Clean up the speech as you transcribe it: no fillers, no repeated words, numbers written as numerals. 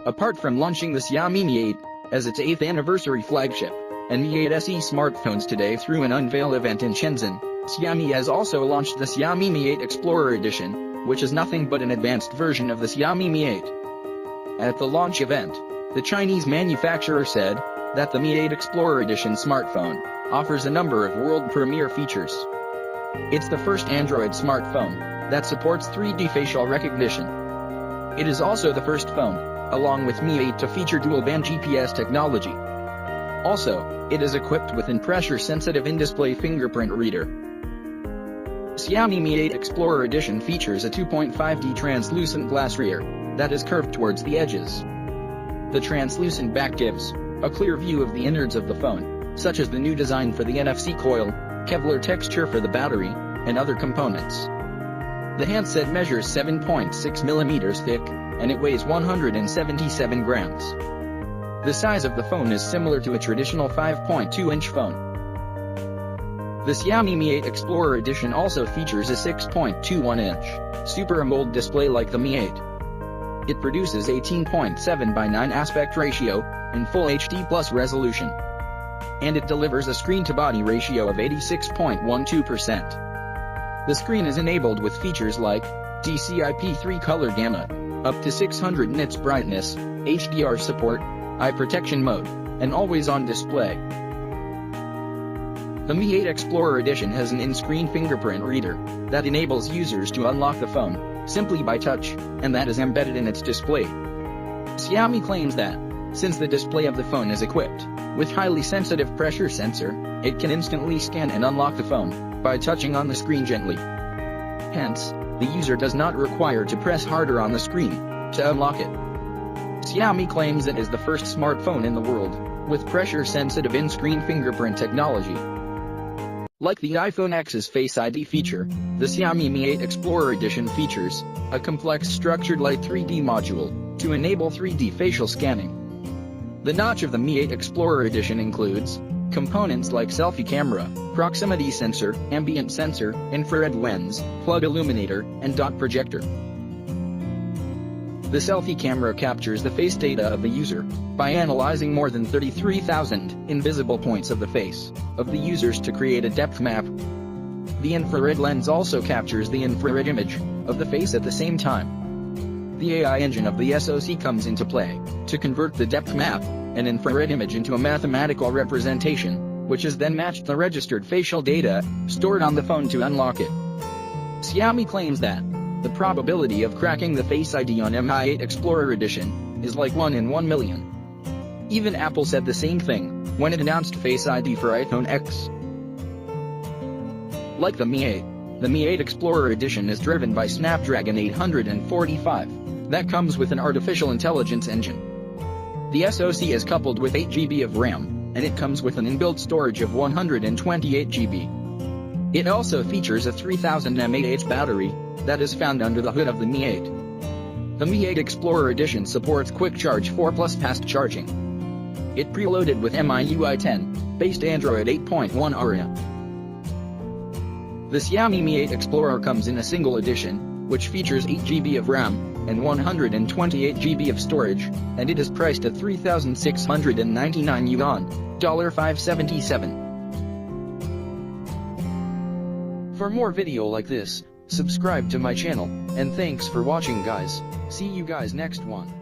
Apart from launching the Xiaomi Mi 8 as its 8th anniversary flagship and Mi 8 SE smartphones today through an unveil event in Shenzhen, Xiaomi has also launched the Xiaomi Mi 8 Explorer Edition, which is nothing but an advanced version of the Xiaomi Mi 8. At the launch event, the Chinese manufacturer said that the Mi 8 Explorer Edition smartphone offers a number of world premiere features. It's the first Android smartphone that supports 3D facial recognition. It is also the first phone, along with Mi 8, to feature dual-band GPS technology. Also, it is equipped with an pressure-sensitive in-display fingerprint reader. Xiaomi Mi 8 Explorer Edition features a 2.5D translucent glass rear that is curved towards the edges. The translucent back gives a clear view of the innards of the phone, such as the new design for the NFC coil, Kevlar texture for the battery, and other components. The handset measures 7.6 mm thick, and it weighs 177 grams. The size of the phone is similar to a traditional 5.2-inch phone. The Xiaomi Mi 8 Explorer Edition also features a 6.21-inch Super AMOLED display like the Mi 8. It produces 18.7:9 aspect ratio in Full HD Plus resolution, and it delivers a screen-to-body ratio of 86.12%. The screen is enabled with features like DCI-P3 color gamut, up to 600 nits brightness, HDR support, eye protection mode, and always-on display. The Mi 8 Explorer Edition has an in-screen fingerprint reader that enables users to unlock the phone simply by touch, and that is embedded in its display. Xiaomi claims that, since the display of the phone is equipped with highly sensitive pressure sensor, it can instantly scan and unlock the phone by touching on the screen gently. Hence, the user does not require to press harder on the screen to unlock it. Xiaomi claims it is the first smartphone in the world with pressure-sensitive in-screen fingerprint technology. Like the iPhone X's Face ID feature, the Xiaomi Mi 8 Explorer Edition features a complex structured light 3D module to enable 3D facial scanning. The notch of the Mi 8 Explorer Edition includes components like selfie camera, proximity sensor, ambient sensor, infrared lens, plug illuminator, and dot projector. The selfie camera captures the face data of the user by analyzing more than 33,000 invisible points of the face of the users to create a depth map. The infrared lens also captures the infrared image of the face at the same time. The AI engine of the SoC comes into play to convert the depth map and infrared image into a mathematical representation, which is then matched the registered facial data stored on the phone to unlock it. Xiaomi claims that the probability of cracking the Face ID on Mi 8 Explorer Edition is like 1 in 1 million. Even Apple said the same thing when it announced Face ID for iPhone X. Like the Mi 8, the Mi 8 Explorer Edition is driven by Snapdragon 845 that comes with an artificial intelligence engine. The SoC is coupled with 8 GB of RAM, and it comes with an inbuilt storage of 128 GB. It also features a 3000 mAh battery that is found under the hood of the Mi 8. The Mi 8 Explorer Edition supports Quick Charge 4 Plus fast charging. It preloaded with MIUI 10 based Android 8.1 Aria. The Xiaomi Mi 8 Explorer comes in a single edition, which features 8 GB of RAM and 128 GB of storage, and it is priced at 3,699 yuan, $577. For more video like this, subscribe to my channel, and thanks for watching guys. See you guys next one.